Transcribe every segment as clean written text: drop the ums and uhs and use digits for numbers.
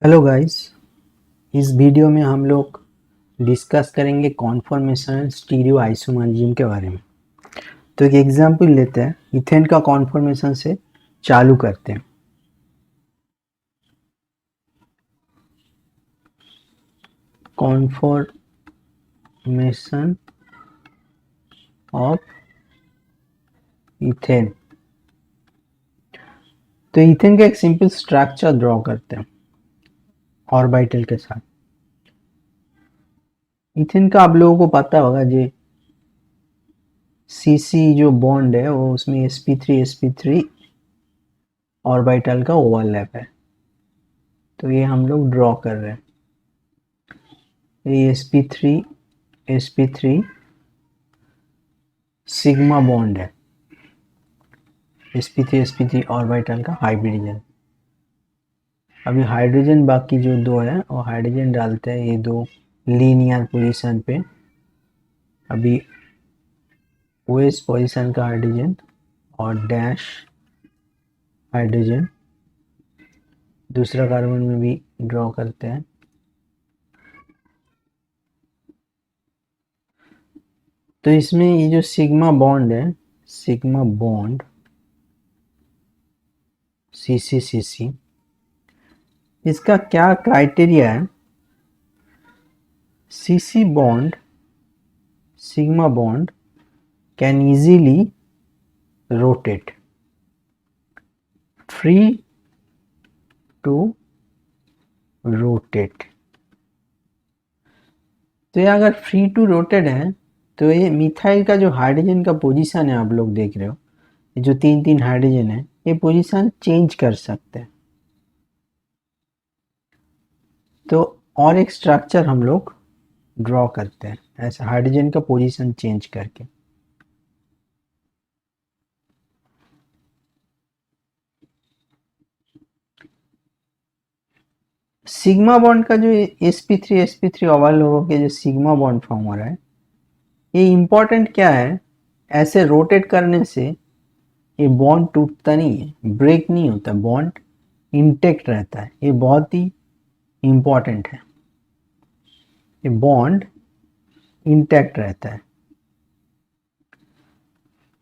Hello guys. इस video में हम लोग डिस्कस करेंगे कॉन्फॉर्मेशन स्टीरियो आइसोमरिज्म के बारे में। तो एक एग्जांपल लेते हैं, इथेन का कॉन्फॉर्मेशन से चालू करते हैं। Conformation of ethane. तो इथेन का एक सिंपल स्ट्रक्चर ड्रॉ करते हैं ऑर्बिटल के साथ। इथेन का आप लोगों को पता होगा जी, सीसी जो बॉन्ड है वो उसमें sp3 ऑर्बिटल का ओवरलैप है। तो ये हम लोग ड्रॉ कर रहे हैं। ये sp3 सिग्मा बॉन्ड है, sp3 ऑर्बिटल का हाइब्रिडन। अभी हाइड्रोजन बाकी जो दो है वो हाइड्रोजन डालते हैं ये दो लीनियर पोजीशन पे। अभी ओएस पोजीशन का हाइड्रोजन और डैश हाइड्रोजन दूसरा कार्बन में भी ड्रॉ करते हैं। तो इसमें ये जो सिग्मा बॉन्ड है, सिग्मा बॉन्ड सी इसका क्या क्राइटेरिया है? CC bond sigma bond can easily rotate free to rotate. तो ये अगर फ्री टू रोटेट है तो ये मिथाइल का जो हाइड्रोजन का पोजीशन है आप लोग देख रहे हो, ये जो तीन तीन हाइड्रोजन है ये पोजीशन चेंज कर सकते हैं। तो और एक स्ट्रक्चर हम लोग ड्रॉ करते हैं ऐसे हाइड्रोजन का पोजीशन चेंज करके। सिग्मा बॉन्ड का जो sp3 ओवरलैप होकर जो सिग्मा बॉन्ड फॉर्म हो रहा है, ये इंपॉर्टेंट क्या है? ऐसे रोटेट करने से ये बॉन्ड टूटता नहीं है, ब्रेक नहीं होता, बॉन्ड इंटेक्ट रहता है। ये बहुत ही इंपॉर्टेंट है, ये बॉन्ड इंटैक्ट रहता है।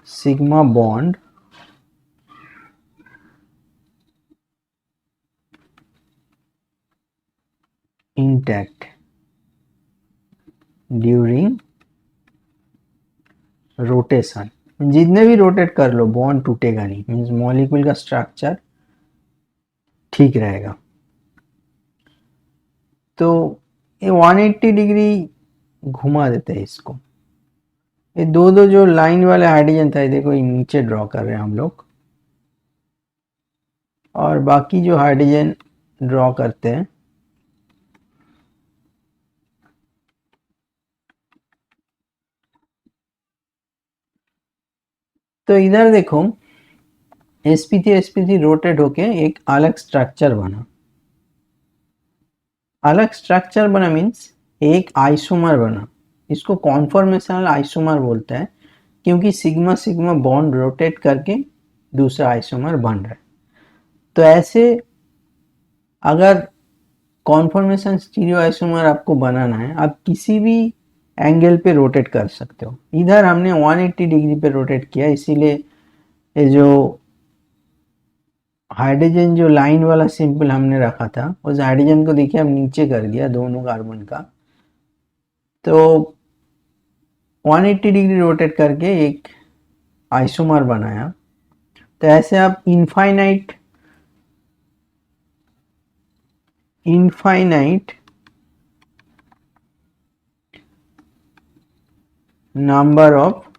Sigma bond intact during rotation. जितने भी रोटेट कर लो बॉन्ड टूटेगा नहीं, मीन्स मॉलिक्यूल का स्ट्रक्चर ठीक रहेगा। तो ये 180 डिग्री घुमा देते हैं इसको। ये दो दो जो लाइन वाले हाइड्रोजन था, देखो ये नीचे ड्रॉ कर रहे हैं हम लोग, और बाकी जो हाइड्रोजन ड्रॉ करते हैं तो इधर देखो sp3 रोटेट होके एक अलग स्ट्रक्चर बना। अलग स्ट्रक्चर बना मीन्स एक आइसोमर बना। इसको कॉन्फॉर्मेशनल आइसोमर बोलते हैं, क्योंकि सिग्मा सिग्मा बॉन्ड रोटेट करके दूसरा आइसोमर बन रहा है। तो ऐसे अगर कॉन्फॉर्मेशन स्टीरियो आइसोमर आपको बनाना है, आप किसी भी एंगल पे रोटेट कर सकते हो। इधर हमने 180 डिग्री पे रोटेट किया, इसीलिए ये जो हाइड्रोजन जो लाइन वाला सिंबल हमने रखा था उस हाइड्रोजन को देखिए हम नीचे कर दिया दोनों कार्बन का। तो 180 डिग्री रोटेट करके एक आइसोमर बनाया। तो ऐसे आप infinite number of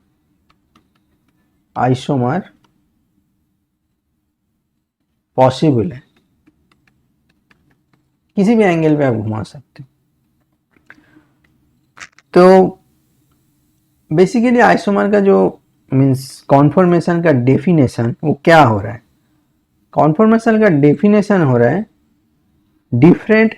isomer possible है, किसी भी एंगल पे आप घुमा सकते हो। तो बेसिकली आइसोमर का जो मीन्स कॉन्फॉर्मेशन का डेफिनेशन वो क्या हो रहा है? कॉन्फॉर्मेशन का डेफिनेशन हो रहा है different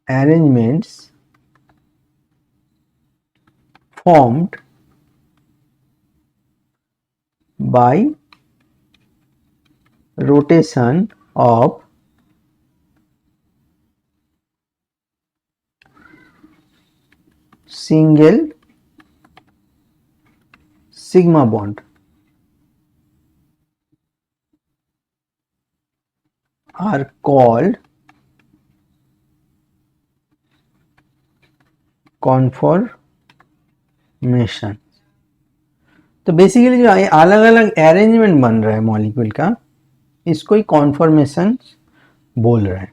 arrangements formed bye rotation of single sigma bond are called conformation. तो बेसिकली जो अलग अलग अरेंजमेंट बन रहा है मॉलिक्यूल का, इसको ही कॉन्फॉर्मेशन बोल रहा है।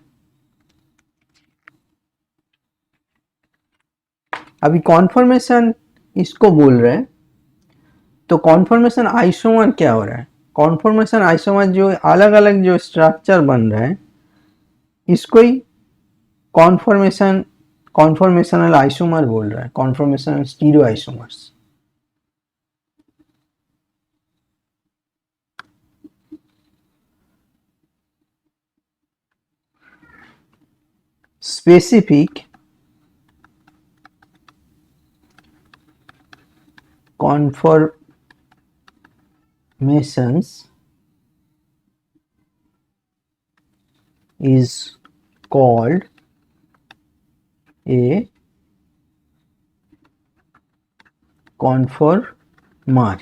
अभी कॉन्फॉर्मेशन इसको बोल रहे हैं, तो कॉन्फॉर्मेशन आइसोमर क्या हो रहा है? कॉन्फॉर्मेशन आइसोमर जो अलग अलग जो स्ट्रक्चर बन रहा है, इसको ही कॉन्फॉर्मेशनल आइसोमर बोल रहा है, conformational stereo isomers. Specific conformations is called a conformer.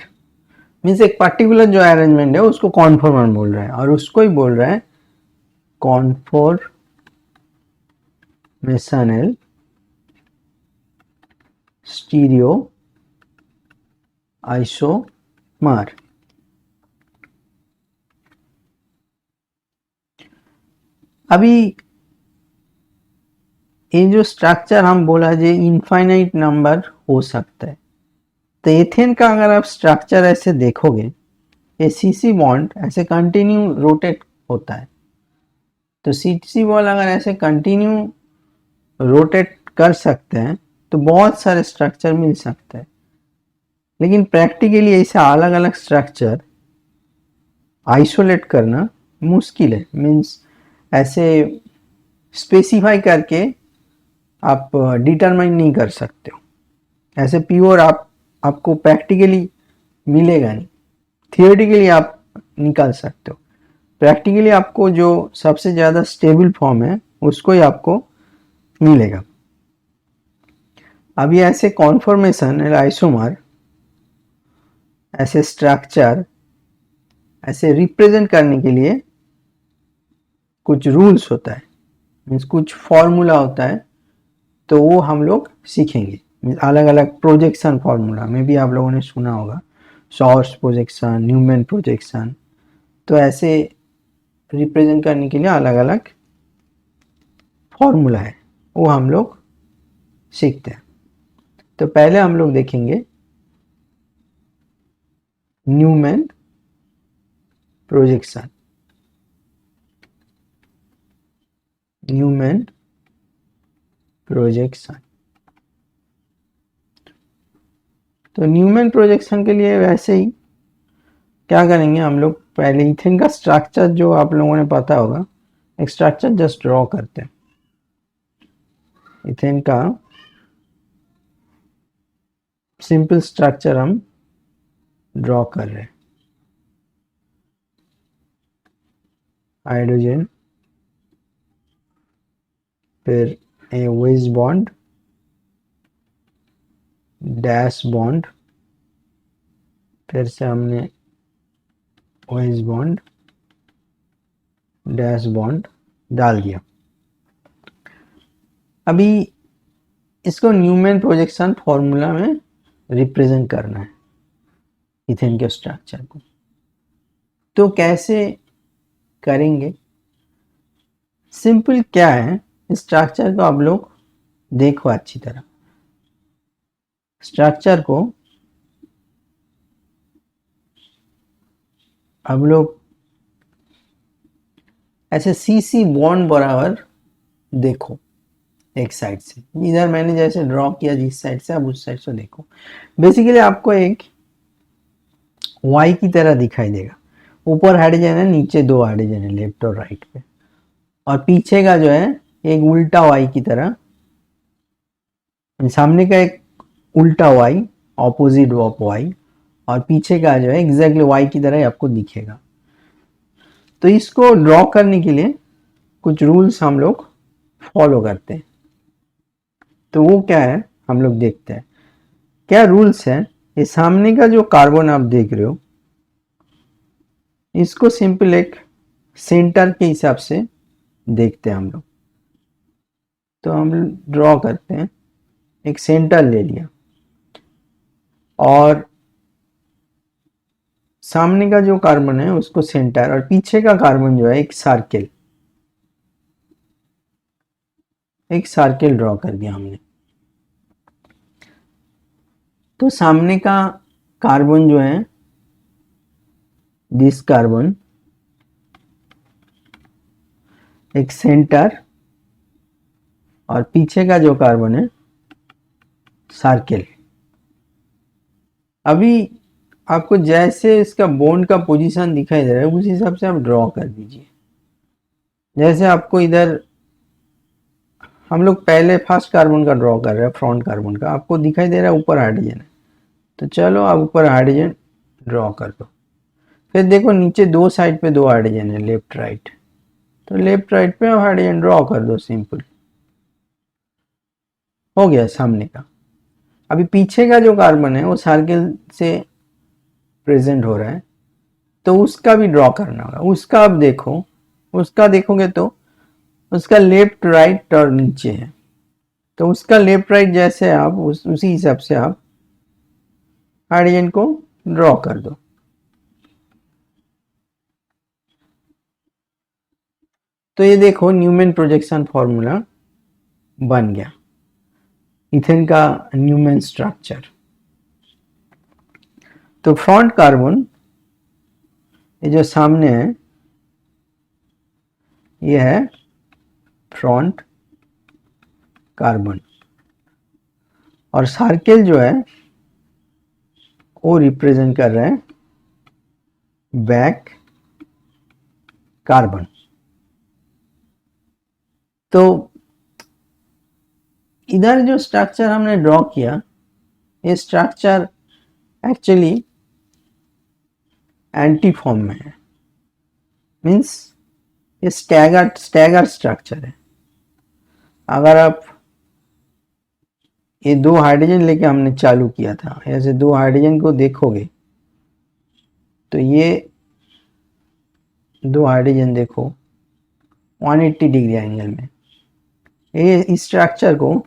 Means एक पर्टिकुलर जो अरेंजमेंट है उसको कॉन्फॉर्मर बोल रहा है, और उसको ही बोल रहा है कॉन्फॉर्मेशनल स्टीरियो आइसोमर। अभी ये जो स्ट्रक्चर हम बोला जो इनफाइनाइट नंबर हो सकता है, तो एथेन का अगर आप स्ट्रक्चर ऐसे देखोगे, ये सीसी बॉन्ड ऐसे कंटिन्यू रोटेट होता है, तो सीसी बॉन्ड अगर ऐसे कंटिन्यू रोटेट कर सकते हैं तो बहुत सारे स्ट्रक्चर मिल सकते हैं। लेकिन प्रैक्टिकली ऐसे अलग अलग स्ट्रक्चर आइसोलेट करना मुश्किल है। मीन्स ऐसे स्पेसिफाई करके आप डिटरमाइन नहीं कर सकते हो, ऐसे प्योर आपको प्रैक्टिकली मिलेगा नहीं। थियोरेटिकली आप निकाल सकते हो, प्रैक्टिकली आपको जो सबसे ज़्यादा स्टेबल फॉर्म है उसको ही आपको मिलेगा। अभी ऐसे कॉन्फॉर्मेशन आइसोमर ऐसे स्ट्रक्चर ऐसे रिप्रेजेंट करने के लिए कुछ रूल्स होता है, मीन्स कुछ फॉर्मूला होता है, तो वो हम लोग सीखेंगे। अलग अलग प्रोजेक्शन फॉर्मूला में भी आप लोगों ने सुना होगा, सॉर्स प्रोजेक्शन, न्यूमैन प्रोजेक्शन, तो ऐसे रिप्रेजेंट करने के लिए अलग अलग फॉर्मूला है, वो हम लोग सीखते हैं। तो पहले हम लोग देखेंगे न्यूमैन प्रोजेक्शन। न्यूमैन प्रोजेक्शन, तो न्यूमैन प्रोजेक्शन के लिए वैसे ही क्या करेंगे हम लोग, पहले इथेन का स्ट्रक्चर जो आप लोगों ने पता होगा, एक स्ट्रक्चर जस्ट ड्रॉ करते हैं। इथेन का सिंपल स्ट्रक्चर हम ड्रॉ कर रहे हैं। हाइड्रोजन, फिर ए वेज बॉन्ड, डैश बॉन्ड, फिर से हमने वेज बॉन्ड, डैश बॉन्ड डाल दिया। अभी इसको न्यूमैन प्रोजेक्शन फॉर्मूला में रिप्रेजेंट करना है इथेन के स्ट्रक्चर को। तो कैसे करेंगे? सिंपल क्या है, स्ट्रक्चर को आप लोग देखो अच्छी तरह। स्ट्रक्चर को अब लोग ऐसे सी बॉन्ड बराबर देखो, एक साइड से, इधर मैंने जैसे ड्रॉ किया जिस साइड से, अब उस साइड से देखो। बेसिकली आपको एक वाई की तरह दिखाई देगा, ऊपर हाइड्रोजन है, नीचे दो हाइड्रोजन है लेफ्ट और राइट पे, और पीछे का जो है एक उल्टा वाई की तरह, सामने का एक उल्टा वाई, ऑपोजिट ऑफ वाई, और पीछे का जो है एग्जैक्टली वाई की तरह ही आपको दिखेगा। तो इसको ड्रॉ करने के लिए कुछ रूल्स हम लोग फॉलो करते हैं। तो वो क्या है हम लोग देखते हैं। क्या रूल्स है, ये सामने का जो कार्बन आप देख रहे हो इसको सिंपल एक सेंटर के हिसाब से देखते हैं हम लोग। तो हम ड्रॉ करते हैं, एक सेंटर ले लिया और सामने का जो कार्बन है उसको सेंटर और पीछे का कार्बन जो है एक सर्किल ड्रॉ कर दिया हमने। तो सामने का कार्बन जो है दिस कार्बन एक सेंटर और पीछे का जो कार्बन है सर्किल। अभी आपको जैसे इसका बॉन्ड का पोजीशन दिखाई दे रहा है उस हिसाब से आप ड्रॉ कर दीजिए। जैसे आपको इधर हम लोग पहले फर्स्ट कार्बन का ड्रॉ कर रहे हैं, फ्रंट कार्बन का, आपको दिखाई दे रहा है ऊपर हाइड्रोजन है, तो चलो आप ऊपर हाइड्रोजन ड्रॉ कर दो। फिर देखो नीचे दो साइड पे दो हाइड्रोजन है, लेफ्ट राइट, तो लेफ्ट राइट पे हाइड्रोजन ड्रॉ कर दो, सिंपल हो गया सामने का। अभी पीछे का जो कार्बन है वो सर्किल से प्रेजेंट हो रहा है, तो उसका भी ड्रॉ करना होगा। उसका आप देखो, उसका देखोगे तो उसका लेफ्ट राइट और नीचे है, तो उसका लेफ्ट राइट जैसे आप उसी हिसाब से आप हाइड्रोजन को ड्रॉ कर दो। तो ये देखो न्यूमैन प्रोजेक्शन फॉर्मूला बन गया, इथेन का न्यूमैन स्ट्रक्चर। तो फ्रंट कार्बन ये जो सामने है ये है फ्रंट कार्बन और सर्किल जो है वो रिप्रेजेंट कर रहे हैं बैक कार्बन। तो इधर जो स्ट्रक्चर हमने ड्रॉ किया ये स्ट्रक्चर एक्चुअली एंटी फॉर्म में है, मीन्स ये स्टैगर स्ट्रक्चर है। अगर आप ये दो हाइड्रोजन लेके हमने चालू किया था, ऐसे दो हाइड्रोजन को देखोगे तो ये दो हाइड्रोजन देखो 180 डिग्री एंगल में, ये इस स्ट्रक्चर को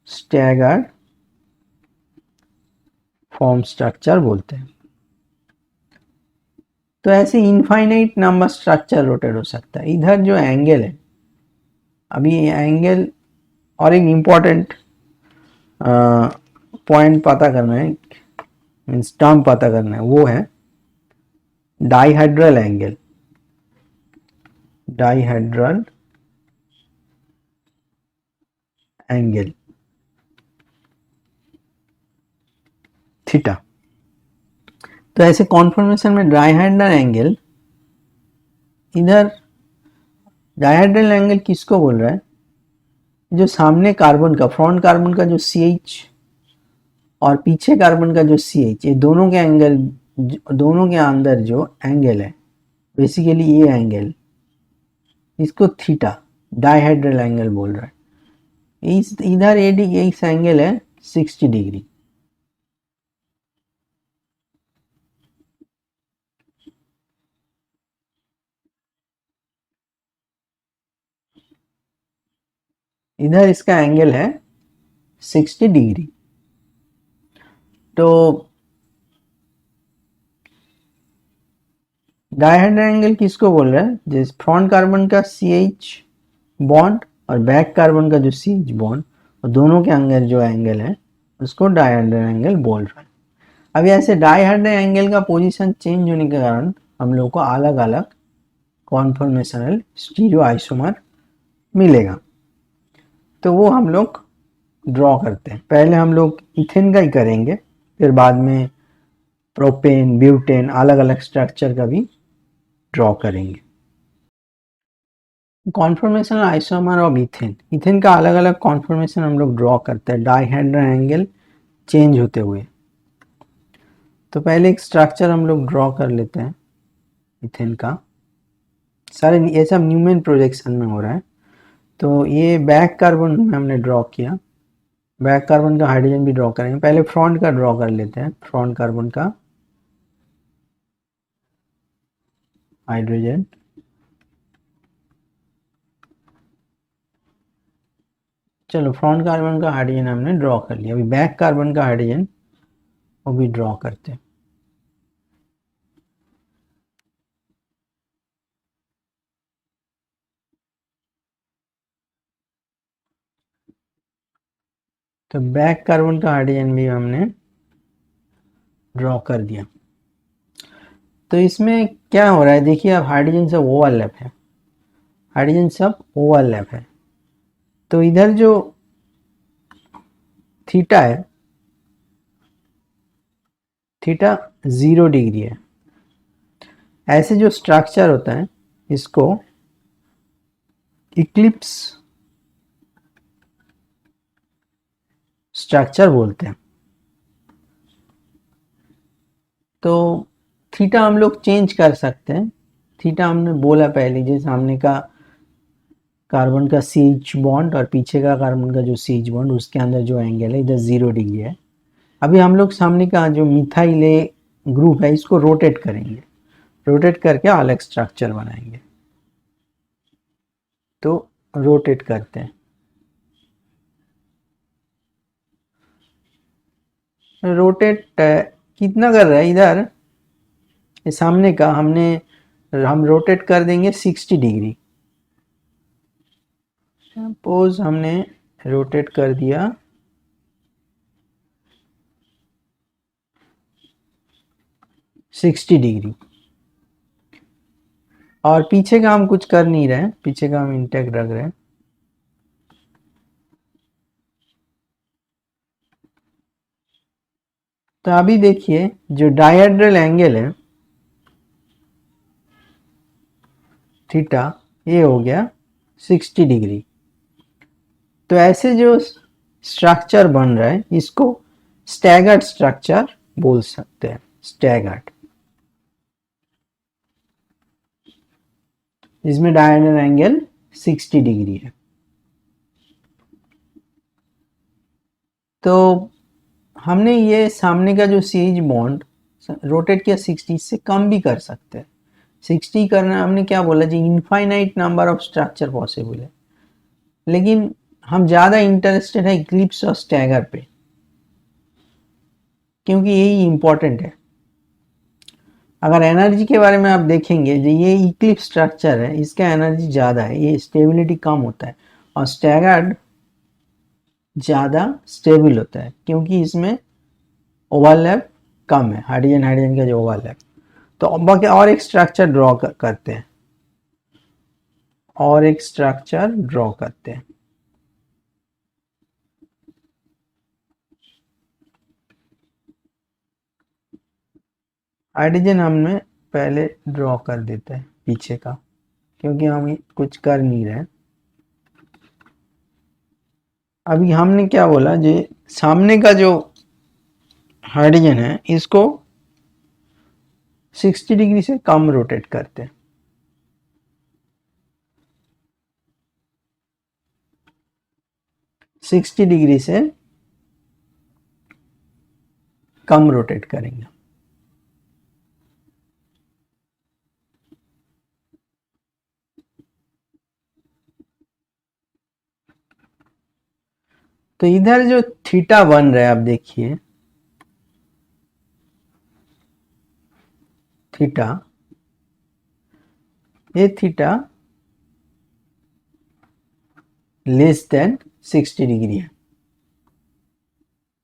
स्टैगर फॉर्म स्ट्रक्चर बोलते हैं। तो ऐसे इनफाइनाइट नंबर स्ट्रक्चर रोटेट हो सकता है। इधर जो एंगल है, अभी एंगल और एक इम्पॉर्टेंट पॉइंट पता करना है, मीन्स टर्म पता करना है, वो है dihedral angle. Dihedral angle theta. तो ऐसे कॉन्फॉर्मेशन में डाइहेड्रल एंगल, इधर डाइहेड्रल एंगल किसको बोल रहा है, जो सामने कार्बन का फ्रंट कार्बन का जो CH और पीछे कार्बन का जो CH, ये दोनों के एंगल, दोनों के अंदर जो एंगल है बेसिकली ये एंगल, इसको थीटा डाइहेड्रल एंगल बोल रहा है। इधर इस एंगल है 60 डिग्री। इधर इसका एंगल है 60 डिग्री। तो डाइहेड्रल एंगल किसको बोल रहा है, जिस फ्रंट कार्बन का CH बॉन्ड और बैक कार्बन का जो CH बॉन्ड और दोनों के अंदर जो एंगल है उसको डाइहेड्रल एंगल बोल रहा है। अभी ऐसे डाइहेड्रल एंगल का पोजीशन चेंज होने के कारण हम लोग को अलग अलग कॉन्फॉर्मेशनल स्टीरियो आइसोमर मिलेगा। तो वो हम लोग ड्रॉ करते हैं। पहले हम लोग इथेन का ही करेंगे, फिर बाद में प्रोपेन, ब्यूटेन, अलग अलग स्ट्रक्चर का भी ड्रॉ करेंगे। Conformational isomer of ethane, ethane का अलग अलग कॉन्फॉर्मेशन हम लोग ड्रॉ करते हैं डाइहेड्रल एंगल चेंज होते हुए। तो पहले एक स्ट्रक्चर हम लोग ड्रॉ कर लेते हैं इथेन का। सारे ये सब न्यूमेन प्रोजेक्शन में हो रहा है। तो ये बैक कार्बन में हमने ड्रॉ किया, बैक कार्बन का हाइड्रोजन भी ड्रॉ करेंगे। पहले फ्रंट का ड्रॉ कर लेते हैं, फ्रंट कार्बन का हाइड्रोजन। चलो फ्रंट कार्बन का हाइड्रोजन हमने ड्रॉ कर लिया, अभी बैक कार्बन का हाइड्रोजन वो भी ड्रॉ करते हैं। तो बैक कार्बन का हाइड्रोजन भी हमने ड्रॉ कर दिया। तो इसमें क्या हो रहा है देखिए, अब हाइड्रोजन सब ओवरलैप है, हाइड्रोजन सब ओवरलैप है। तो इधर जो थीटा है, थीटा 0 डिग्री है। ऐसे जो स्ट्रक्चर होता है इसको इक्लिप्स स्ट्रक्चर बोलते हैं। तो थीटा हम लोग चेंज कर सकते हैं। थीटा हमने बोला पहले, जैसे सामने का कार्बन का CH बॉन्ड और पीछे का कार्बन का जो CH बॉन्ड, उसके अंदर जो एंगल है इधर 0 डिग्री है। अभी हम लोग सामने का जो मिथाइल ग्रुप है इसको रोटेट करेंगे, रोटेट करके अलग स्ट्रक्चर बनाएंगे। तो रोटेट करते हैं, रोटेट कितना कर रहा है इधर, ये सामने का हम रोटेट कर देंगे 60 डिग्री। सपोज हमने रोटेट कर दिया 60 डिग्री, और पीछे का हम कुछ कर नहीं रहे, पीछे का हम इंटैक्ट रख रहे हैं। तो अभी देखिए जो डायहेड्रल एंगल है थीटा, ये हो गया 60 डिग्री। तो ऐसे जो स्ट्रक्चर बन रहा है इसको स्टैगर्ड स्ट्रक्चर बोल सकते हैं, स्टैगर्ड। इसमें डायहेड्रल एंगल 60 डिग्री है। तो हमने ये सामने का जो CH बॉन्ड रोटेट किया 60, इससे कम भी कर सकते हैं। 60 करना हमने क्या बोला जी, infinite number of structure possible है, लेकिन हम ज़्यादा इंटरेस्टेड है इक्लिप्स और स्टैगर पे, क्योंकि यही इंपॉर्टेंट है। अगर एनर्जी के बारे में आप देखेंगे जो ये इक्लिप्स स्ट्रक्चर है इसका एनर्जी ज़्यादा है, ये स्टेबिलिटी कम होता है, और स्टैगर्ड ज़्यादा स्टेबल होता है क्योंकि इसमें ओवरलैप कम है, हाइड्रोजन हाइड्रोजन का जो ओवरलैप। तो अब बाकी और एक स्ट्रक्चर ड्रॉ करते हैं, और एक स्ट्रक्चर ड्रॉ करते हैं। हाइड्रोजन हमने पहले ड्रॉ कर देते हैं पीछे का, क्योंकि हम कुछ कर नहीं रहे। अभी हमने क्या बोला, जो सामने का जो हाइड्रोजन है इसको 60 डिग्री से कम रोटेट करते हैं। सिक्सटी डिग्री से कम रोटेट करेंगे। तो इधर जो थीटा बन रहा है आप देखिए, थीटा, ये थीटा लेस देन 60 डिग्री है।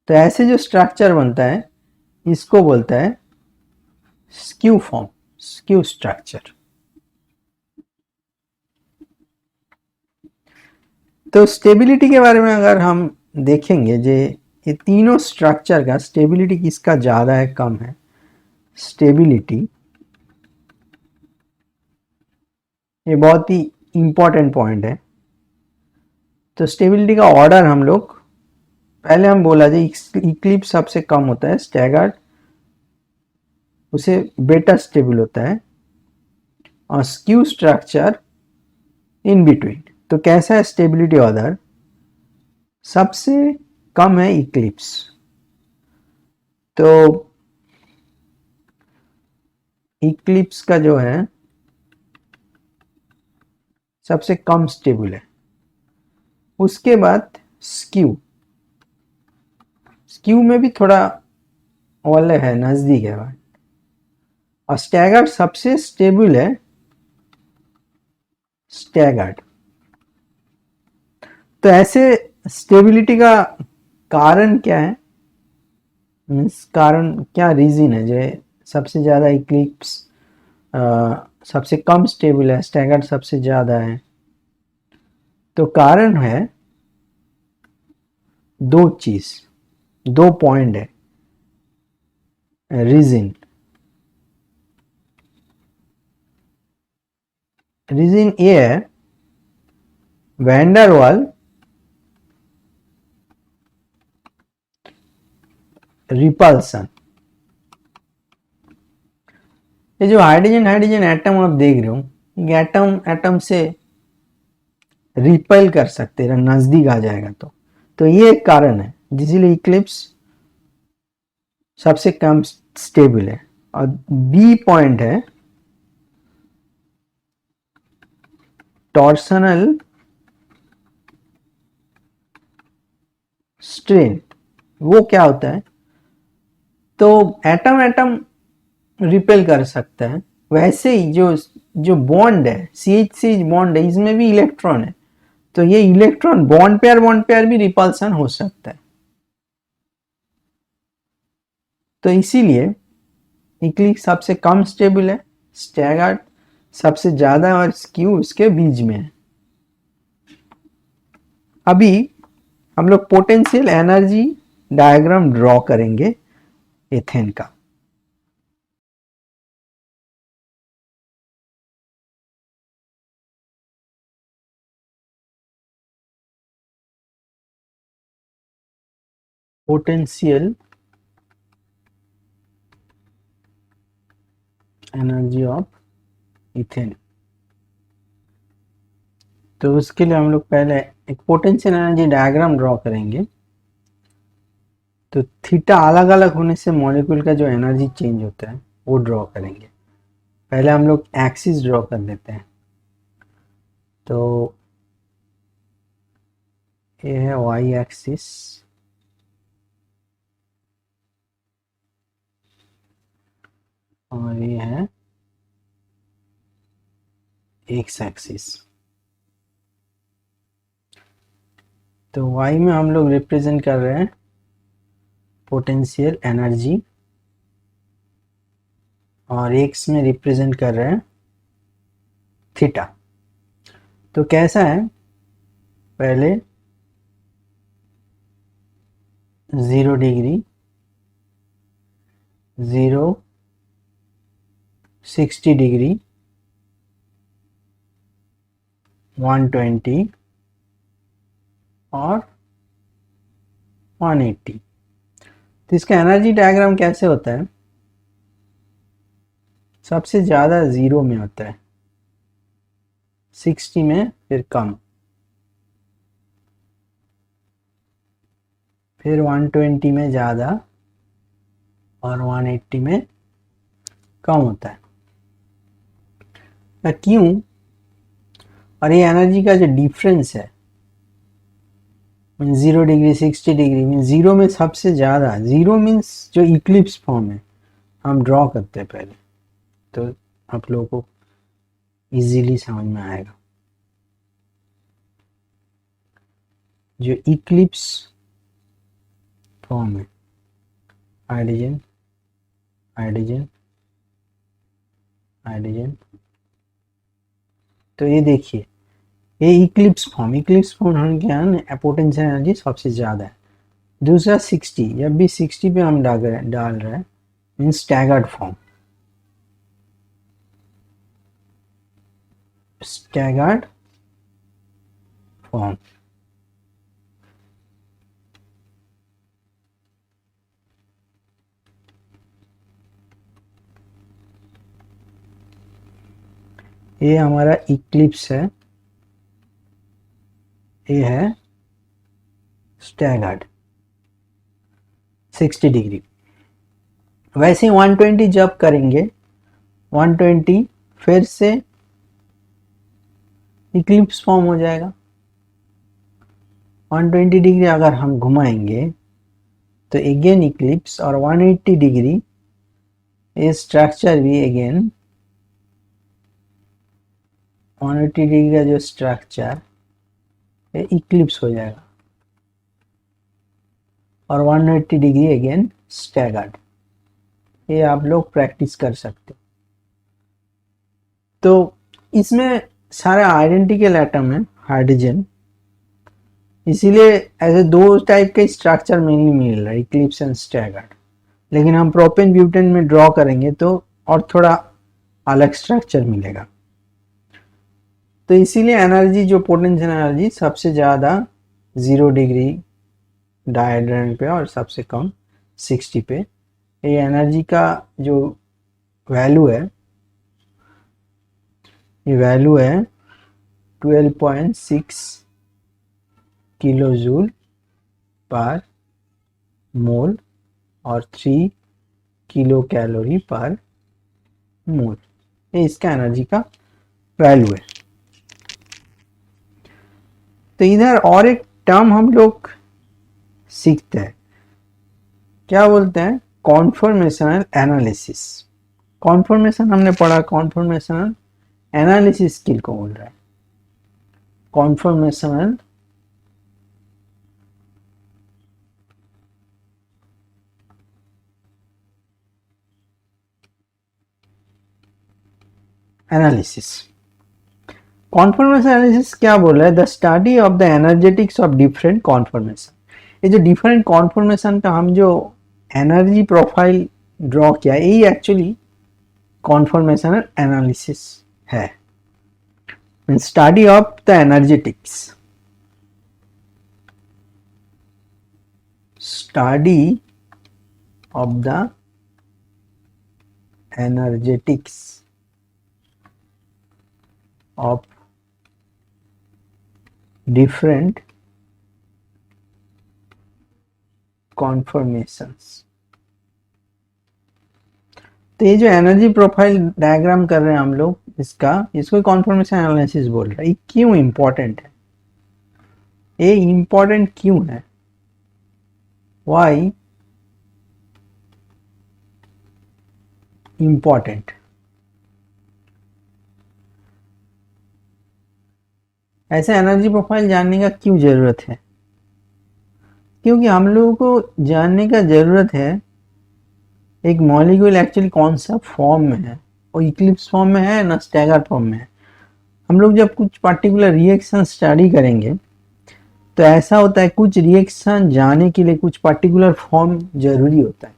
तो ऐसे जो स्ट्रक्चर बनता है इसको बोलता है स्क्यू फॉर्म, स्क्यू स्ट्रक्चर। तो स्टेबिलिटी के बारे में अगर हम देखेंगे, जे ये तीनों स्ट्रक्चर का स्टेबिलिटी किसका ज़्यादा है कम है, स्टेबिलिटी, ये बहुत ही इंपॉर्टेंट पॉइंट है। तो स्टेबिलिटी का ऑर्डर हम लोग पहले हम बोला जी, इक्लिप्स सबसे कम होता है, स्टैगर्ड उसे बेटा स्टेबल होता है, और स्क्यू स्ट्रक्चर इन बिटवीन। तो कैसा है स्टेबिलिटी ऑर्डर? सबसे कम है इक्लिप्स, तो इक्लिप्स का जो है सबसे कम स्टेबल है। उसके बाद स्क्यू, स्क्यू में भी थोड़ा वाले है, नजदीक है भाई। और स्टैगर्ड सबसे स्टेबल है, स्टैगर्ड। तो ऐसे स्टेबिलिटी का कारण क्या है, मीन्स कारण क्या, रीजन है जो सबसे ज़्यादा इक्लिप्स सबसे कम स्टेबल है, स्टैगर्ड सबसे ज़्यादा है? तो कारण है दो चीज, दो पॉइंट है रीजन। रीजन ये है वैंडरवाल रिपल्सन। ये जो हाइड्रोजन हाइड्रोजन एटम आप देख रहे हो, एटम एटम से रिपेल कर सकते हैं, नजदीक आ जाएगा तो ये एक कारण है जिसलिए इक्लिप्स सबसे कम स्टेबल है। और बी पॉइंट है टॉर्सनल स्ट्रेन। वो क्या होता है? तो एटम एटम रिपेल कर सकता है, वैसे ही जो जो बॉन्ड है, CH बॉन्ड है, इसमें भी इलेक्ट्रॉन है, तो ये इलेक्ट्रॉन बॉन्ड पेयर भी रिपल्सन हो सकता है। तो इसीलिए इक्लिप्स सबसे कम स्टेबल है, स्टैगर्ड सबसे ज्यादा, और स्क्यू इसके बीच में है। अभी हम लोग पोटेंशियल एनर्जी डायग्राम ड्रॉ करेंगे एथेन का। Potential energy of ethane. तो उसके लिए हम लोग पहले एक पोटेंशियल एनर्जी डायग्राम ड्रॉ करेंगे। तो थीटा अलग अलग होने से मॉलिक्यूल का जो एनर्जी चेंज होता है वो ड्रॉ करेंगे। पहले हम लोग एक्सिस ड्रॉ कर लेते हैं। तो ये है वाई एक्सिस, और ये है एक्स एक्सिस। तो वाई में हम लोग रिप्रेजेंट कर रहे हैं पोटेंशियल एनर्जी, और एक्स में रिप्रेजेंट कर रहे हैं थीटा। तो कैसा है, पहले 0 डिग्री, 0, 60 डिग्री, 120 और 180। तो इसका एनर्जी डायग्राम कैसे होता है? सबसे ज़्यादा 0 में होता है, 60 में फिर कम, फिर 120 में ज़्यादा, और 180 में कम होता है। क्यों? और ये एनर्जी का जो डिफरेंस है, 0 डिग्री 60 डिग्री मीन 0 में सबसे ज़्यादा, 0 मीन्स जो इक्लिप्स फॉर्म है हम ड्रॉ करते हैं पहले, तो आप लोगों को इजीली समझ में आएगा। जो इक्लिप्स फॉर्म है, हाइड्रोजन हाइड्रोजन हाइड्रोजन, तो ये देखिए ये इक्लिप्स फॉर्म होने के कारण पोटेंशियल एनर्जी सबसे ज़्यादा है। दूसरा 60, जब भी 60 पे हम डाल रहे हैं mean staggered form, staggered form. ये हमारा इक्लिप्स है, ये है स्टैगर्ड 60 डिग्री। वैसे 120 जब करेंगे 120 फिर से इक्लिप्स फॉर्म हो जाएगा। 120 डिग्री अगर हम घुमाएंगे तो अगेन इक्लिप्स, और 180 डिग्री ये स्ट्रक्चर भी अगेन 180 डिग्री का जो स्ट्रक्चर ये इक्लिप्स हो जाएगा, और 180 डिग्री अगेन स्टैगर्ड। ये आप लोग प्रैक्टिस कर सकते हो। तो इसमें सारे आइडेंटिकल एटम है हाइड्रोजन, इसीलिए ऐसे दो टाइप के स्ट्रक्चर मेनली मिल रहा है, इक्लिप्स एंड स्टैगर्ड। लेकिन हम प्रोपेन ब्यूटेन में ड्रॉ करेंगे तो और थोड़ा अलग स्ट्रक्चर मिलेगा। तो इसीलिए एनर्जी, जो पोटेंशियल एनर्जी सबसे ज़्यादा 0 डिग्री डायहेड्रन पे और सबसे कम 60 पे। ये एनर्जी का जो वैल्यू है, ये वैल्यू है 12.6 किलो जूल पर मोल और 3 किलो कैलोरी पर मोल। ये इसका एनर्जी का वैल्यू है। तो इधर और एक टर्म हम लोग सीखते हैं, क्या बोलते हैं, कॉन्फॉर्मेशनल एनालिसिस। कॉन्फॉर्मेशन हमने पढ़ा, कॉन्फॉर्मेशनल एनालिसिस स्किल को बोल रहा है। Conformational analysis. कॉन्फॉर्मेशन एनालिसिस क्या बोल रहा है, the study of the energetics of different conformation. ये जो डिफरेंट कॉन्फॉर्मेशन का हम जो एनर्जी प्रोफाइल ड्रॉ किया, यही एक्चुअली कॉन्फॉर्मेशनल एनालिसिस है। Study of the energetics, study of the energetics of different conformations। तो ये जो एनर्जी प्रोफाइल डायग्राम कर रहे हैं हम लोग, इसको कॉन्फॉर्मेशन एनालिसिस बोल रहे हैं। ये क्यों इंपॉर्टेंट है, ये इंपॉर्टेंट क्यों है, वाई इंपॉर्टेंट। ऐसे एनर्जी प्रोफाइल जानने का क्यों जरूरत है, क्योंकि हम लोगों को जानने का जरूरत है एक मॉलिक्यूल एक्चुअली कौन सा फॉर्म में है, वो इक्लिप्स फॉर्म में है ना स्टैगर्ड फॉर्म में है। हम लोग जब कुछ पर्टिकुलर रिएक्शन स्टडी करेंगे तो ऐसा होता है, कुछ रिएक्शन जाने के लिए कुछ पर्टिकुलर फॉर्म जरूरी होता है।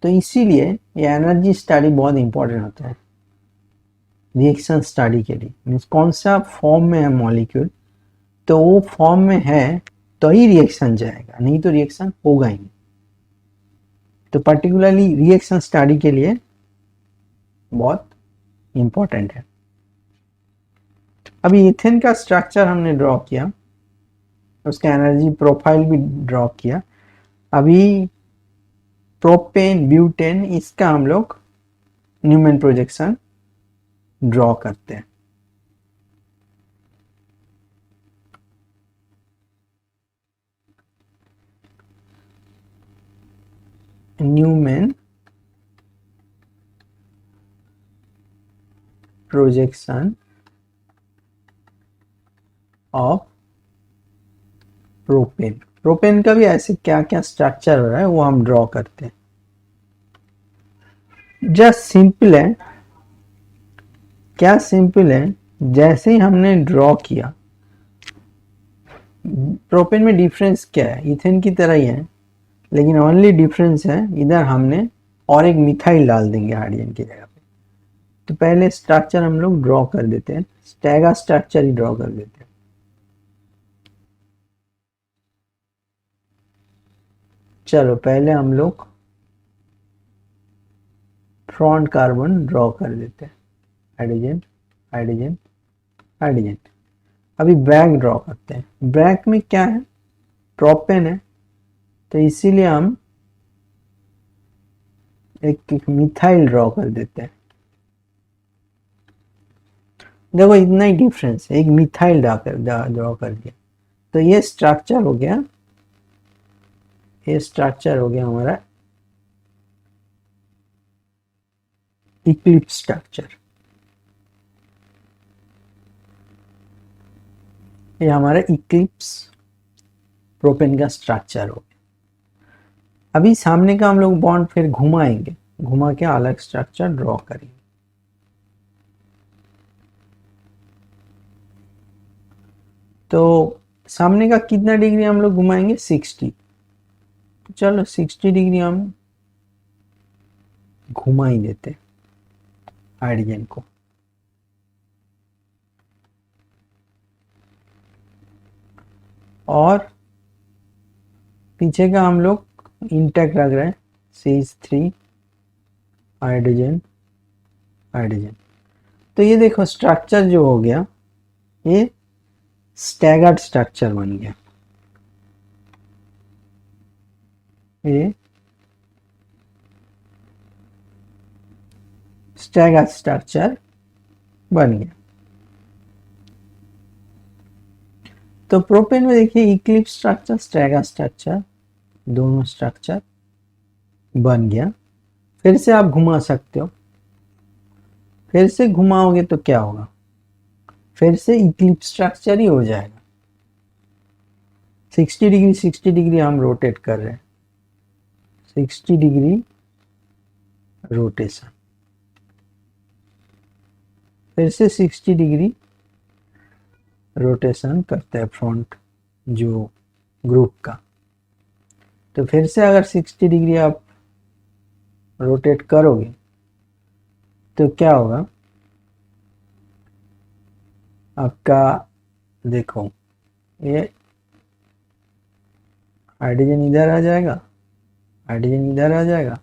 तो इसीलिए ये एनर्जी स्टडी बहुत इंपॉर्टेंट होता है रिएक्शन स्टडी के लिए। मीन्स कौन सा फॉर्म में है मॉलिक्यूल, तो वो फॉर्म में है तो ही रिएक्शन जाएगा, नहीं तो रिएक्शन होगा ही नहीं। तो पर्टिकुलरली रिएक्शन स्टडी के लिए बहुत इंपॉर्टेंट है। अभी इथेन का स्ट्रक्चर हमने ड्रॉ किया, उसका एनर्जी प्रोफाइल भी ड्रॉ किया। अभी प्रोपेन ब्यूटेन, इसका हम लोग न्यूमैन प्रोजेक्शन ड्रॉ करते हैं। Newman projection of propane. Propane का भी ऐसे क्या क्या स्ट्रक्चर हो रहा है वो हम ड्रॉ करते हैं। जस्ट सिंपल है, क्या सिंपल है, जैसे ही हमने ड्रॉ किया, प्रोपेन में डिफरेंस क्या है, इथेन की तरह ही है, लेकिन ओनली डिफरेंस है इधर हमने और एक मिथाइल डाल देंगे हाइड्रोजन की जगह पे। तो पहले स्ट्रक्चर हम लोग ड्रॉ कर देते हैं, स्टैगर स्ट्रक्चर ही ड्रॉ कर देते हैं। चलो पहले हम लोग फ्रंट कार्बन ड्रॉ कर देते हैं, हाइड्रोजन हाइड्रोजन हाइड्रोजन। अभी बैक ड्रॉ करते हैं। बैक में क्या है, प्रोपेन है, तो इसीलिए हम एक मिथाइल ड्रॉ कर देते हैं। देखो इतना ही डिफरेंस है, एक मिथाइल ड्रॉ कर दिया। तो ये स्ट्रक्चर हो गया, ये स्ट्रक्चर हो गया हमारा इक्लिप्स स्ट्रक्चर। ये हमारा इक्लिप्स प्रोपेन का स्ट्रक्चर हो गया। अभी सामने का हम लोग बॉन्ड फिर घुमाएंगे, घुमा के अलग स्ट्रक्चर ड्रॉ करेंगे। तो सामने का कितना डिग्री हम लोग घुमाएंगे, 60। तो चलो 60 डिग्री हम घुमा ही देते हाइड्रोजन को। और पीछे का हम लोग इंटैक्ट रख रहे हैं, CH3 हाइड्रोजन हाइड्रोजन। तो ये देखो स्ट्रक्चर जो हो गया, ये स्टैगर्ड स्ट्रक्चर बन गया। ये स्टैगर्ड स्ट्रक्चर बन गया। तो प्रोपेन में देखिए इक्लिप्स स्ट्रक्चर, स्टैगर्ड स्ट्रक्चर, दोनों स्ट्रक्चर बन गया। फिर से आप घुमा सकते हो, फिर से घुमाओगे तो क्या होगा, फिर से इक्लिप्स स्ट्रक्चर ही हो जाएगा। 60 डिग्री 60 डिग्री हम रोटेट कर रहे हैं, 60 डिग्री रोटेशन, फिर से 60 डिग्री रोटेशन करते हैं फ्रंट जो ग्रुप का। तो फिर से अगर 60 डिग्री आप रोटेट करोगे तो क्या होगा आपका, देखो ये हाइड्रोजन इधर आ जाएगा, हाइड्रोजन इधर आ जाएगा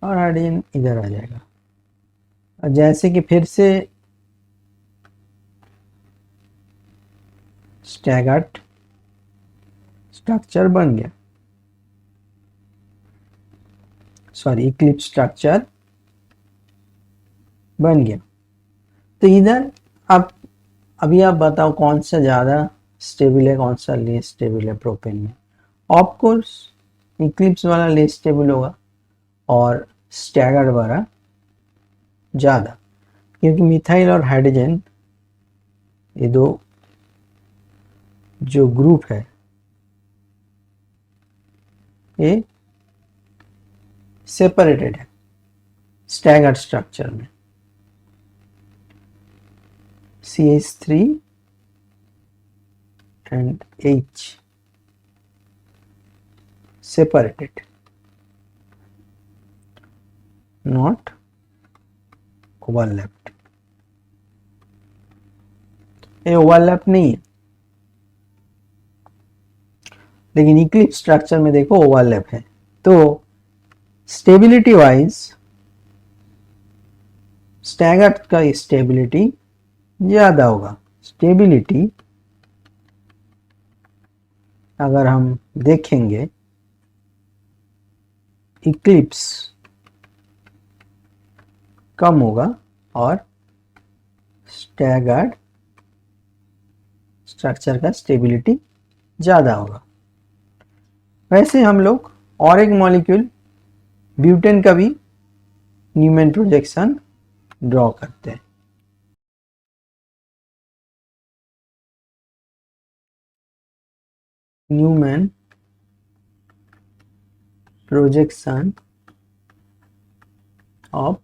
और हाइड्रोजन इधर आ जाएगा। और जैसे कि फिर से स्टैगर्ड स्ट्रक्चर बन गया, सॉरी इक्लिप्स स्ट्रक्चर बन गया। तो इधर आप अभी आप बताओ कौन सा ज़्यादा स्टेबल है, कौन सा लेस स्टेबल है प्रोपेन में। ऑफ कोर्स इक्लिप्स वाला लेस स्टेबल होगा और स्टैगर्ड वाला ज़्यादा, क्योंकि मिथाइल और हाइड्रोजन ये दो जो ग्रुप है ये सेपरेटेड है स्टैगर्ड स्ट्रक्चर में। CH3 and H separated, not overlapped। ये ओवरलैप नहीं है, लेकिन इक्लिप्स स्ट्रक्चर में देखो ओवरलैप है। तो स्टेबिलिटी वाइज स्टैगर्ड का स्टेबिलिटी ज्यादा होगा। स्टेबिलिटी अगर हम देखेंगे इक्लिप्स कम होगा और स्टैगर्ड स्ट्रक्चर का स्टेबिलिटी ज्यादा होगा। वैसे हम लोग और एक मॉलिक्यूल ब्यूटेन का भी न्यूमैन प्रोजेक्शन ड्रॉ करते हैं। Newman projection of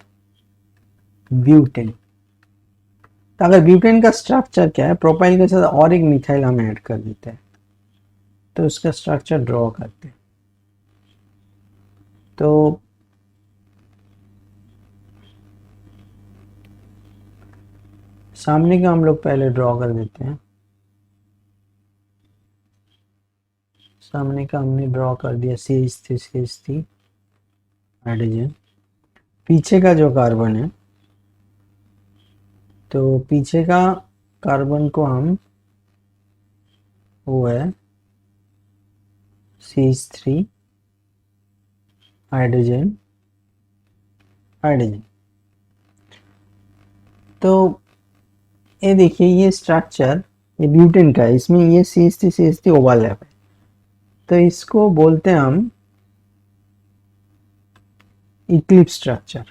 butane. तो अगर ब्यूटेन का स्ट्रक्चर क्या है, प्रोपाइल के साथ और एक मिथाइल हम ऐड कर देते हैं तो उसका स्ट्रक्चर ड्रॉ करते हैं। तो सामने का हम लोग पहले ड्रॉ कर देते हैं। सामने का हमने ड्रॉ कर दिया, CH3 हाइड्रोजन। पीछे का जो कार्बन है, तो पीछे का कार्बन को हम, वो है CH3 हाइड्रोजन हाइड्रोजन। तो ये देखिए, ये स्ट्रक्चर ये ब्यूटेन का है, इसमें ये CH3 ओवरलैप है, तो इसको बोलते हैं हम इक्लिप्स स्ट्रक्चर।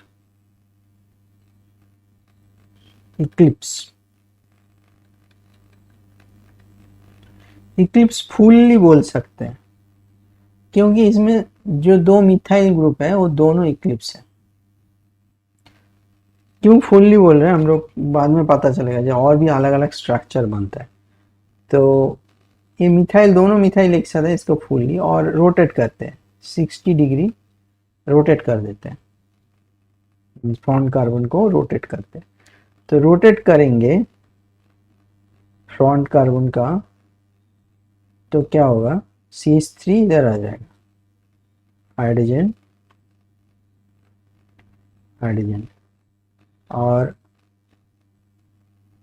इक्लिप्स फुल्ली बोल सकते हैं, क्योंकि इसमें जो दो मिथाइल ग्रुप है वो दोनों इक्लिप्स है। क्यों फुल्ली बोल रहे हैं हम लोग, बाद में पता चलेगा जब और भी अलग अलग स्ट्रक्चर बनता है। तो ये मिथाइल, दोनों मिथाइल एक साथ है, इसको फुल्ली और रोटेट करते हैं 60 डिग्री, रोटेट कर देते हैं, फ्रंट कार्बन को रोटेट करते हैं। तो रोटेट करेंगे फ्रंट कार्बन का, तो क्या होगा, CH3 इधर आ जाएगा, हाइड्रोजन हाइड्रोजन, और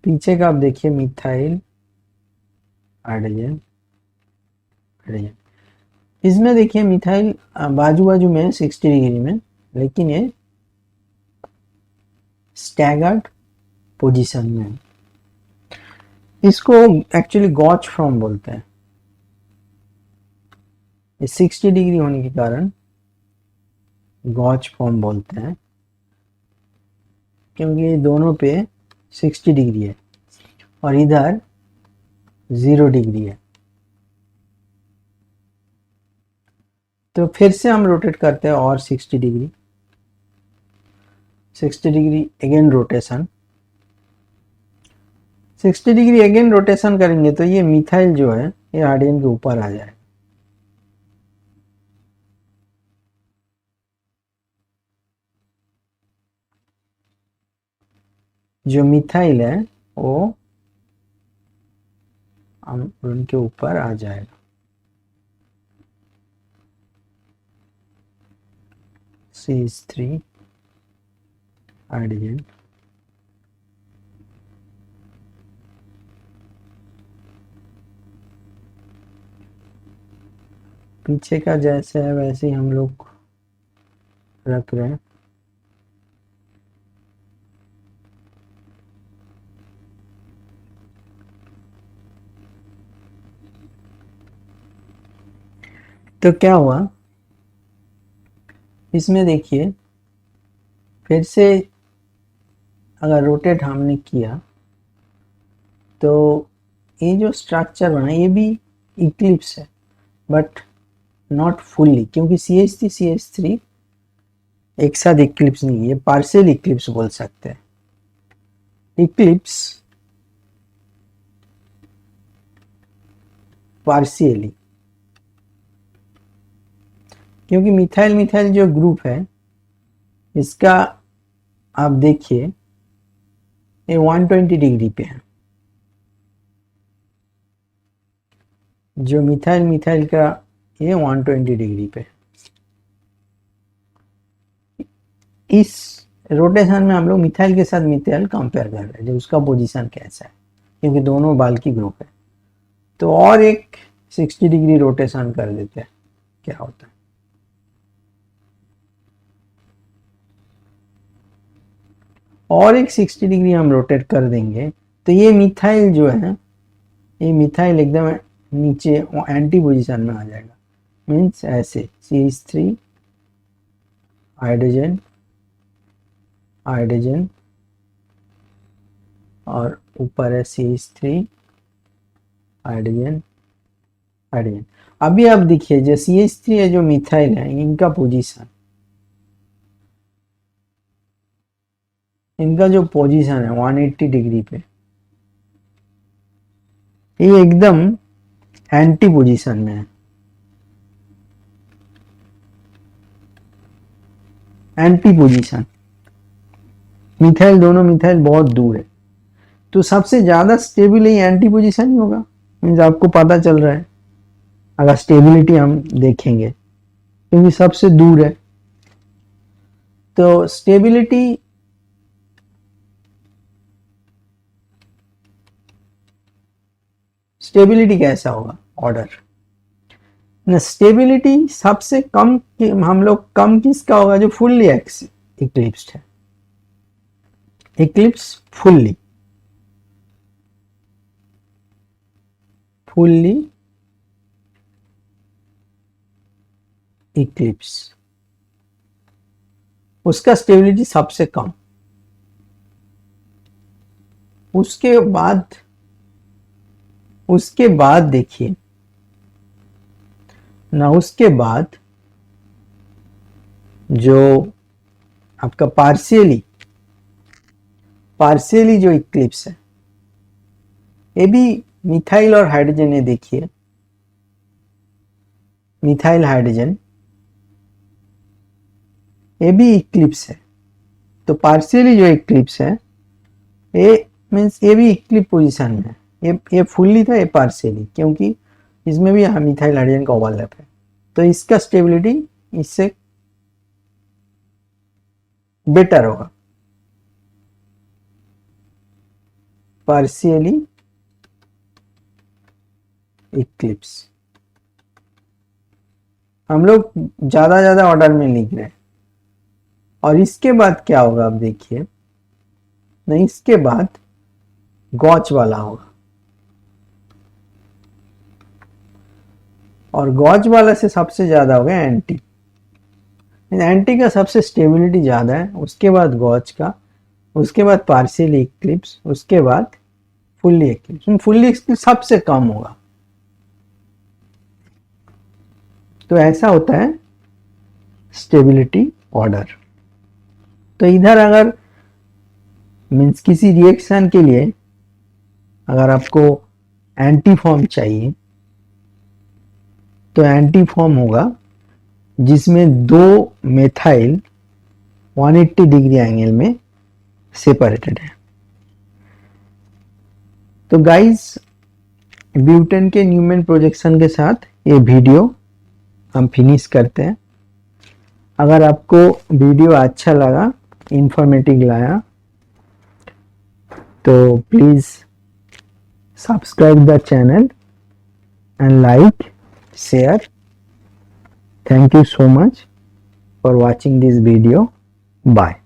पीछे का आप देखिए मिथाइल हाइड्रोजन हाइड्रोजन। इसमें देखिए मिथाइल बाजू बाजू में 60 डिग्री में, लेकिन ये स्टैगर्ड पोजीशन में है। इसको एक्चुअली गॉच फॉर्म बोलते हैं। ये 60 डिग्री होने के कारण गॉच फॉर्म बोलते हैं, क्योंकि दोनों पे 60 डिग्री है और इधर 0 डिग्री है। तो फिर से हम रोटेट करते हैं और 60 degree, 60 degree again rotation, 60 degree again rotation करेंगे तो ये मिथाइल जो है ये हाइड्रोजन के ऊपर आ जाएगा। जो मिथाइल है वो उनके ऊपर आ जाएगा। CH3 हाइड्रोजन, पीछे का जैसे है वैसे ही हम लोग रख रहे हैं। तो क्या हुआ, इसमें देखिए फिर से अगर रोटेट हमने किया तो ये जो स्ट्रक्चर बना ये भी इक्लिप्स है, बट नॉट फुल्ली, क्योंकि CH3 एक साथ इक्लिप्स नहीं है, ये पार्शियल इक्लिप्स बोल सकते हैं। इक्लिप्स पार्शियली, क्योंकि मिथाइल मिथाइल जो ग्रुप है इसका आप देखिए ये 120 डिग्री पे है। जो मिथाइल मिथाइल का ये 120 डिग्री पे। इस रोटेशन में हम लोग मिथाइल के साथ मिथाइल कंपेयर कर रहे हैं, जो उसका पोजीशन कैसा है, क्योंकि दोनों बाल्की ग्रुप है। तो और एक 60 डिग्री रोटेशन कर देते हैं, क्या होता है। और एक 60 डिग्री हम रोटेट कर देंगे तो ये मिथाइल जो है, ये मिथाइल एकदम नीचे एंटी पोजीशन में आ जाएगा। मीन्स ऐसे CH3 हाइड्रोजन हाइड्रोजन और ऊपर है CH3 हाइड्रोजन हाइड्रोजन। अभी आप देखिए जो CH3 है, जो मिथाइल है, इनका पोजीशन, इनका जो पोजीशन है 180 डिग्री पे, ये एकदम एंटी पोजीशन में है, एंटी पोजीशन। मिथाइल, दोनों मिथाइल बहुत दूर है, तो सबसे ज्यादा स्टेबल ही एंटी पोजीशन ही होगा। मीन्स आपको पता चल रहा है अगर स्टेबिलिटी हम देखेंगे, क्योंकि सबसे दूर है। तो स्टेबिलिटी कैसा होगा ऑर्डर ना, स्टेबिलिटी सबसे कम हम लोग कम किसका होगा, जो फुल्ली इक्लिप्स्ड है, इक्लिप्स फुल्ली इक्लिप्स, उसका स्टेबिलिटी सबसे कम। उसके बाद देखिए ना, उसके बाद जो आपका पार्शियली जो इक्लिप्स है, ये भी मिथाइल और हाइड्रोजन है, देखिए मिथाइल हाइड्रोजन, ये भी इक्लिप्स है। तो पार्शियली जो इक्लिप्स है, ये मीन्स ये भी इक्लिप्स पोजीशन में है, ये फुल्ली था, ये पार्शियली, क्योंकि इसमें भी मिथाइल हाइड्रोजन का ओवरलैप है, तो इसका स्टेबिलिटी इससे बेटर होगा। पार्शियली इक्लिप्स हम लोग ज्यादा ऑर्डर में लिख रहे हैं। और इसके बाद क्या होगा, आप देखिए नहीं, इसके बाद गॉच वाला होगा, और गॉच वाला से सबसे ज्यादा होगा एंटी का सबसे स्टेबिलिटी ज्यादा है, उसके बाद गॉच का, उसके बाद पार्शियली इक्लिप्स, उसके बाद फुल्ली इक्लिप्स। फुल्ली इक्लिप्स सबसे कम होगा। तो ऐसा होता है स्टेबिलिटी ऑर्डर। तो इधर अगर मीन्स किसी रिएक्शन के लिए अगर आपको एंटी फॉर्म चाहिए, तो एंटी फॉर्म होगा जिसमें दो मेथाइल 180 डिग्री एंगल में सेपरेटेड है। तो गाइस, ब्यूटेन के न्यूमैन प्रोजेक्शन के साथ ये वीडियो हम फिनिश करते हैं। अगर आपको वीडियो अच्छा लगा, इंफॉर्मेटिव लगा, तो please subscribe the channel and like, share. Thank you so much for watching this video. Bye.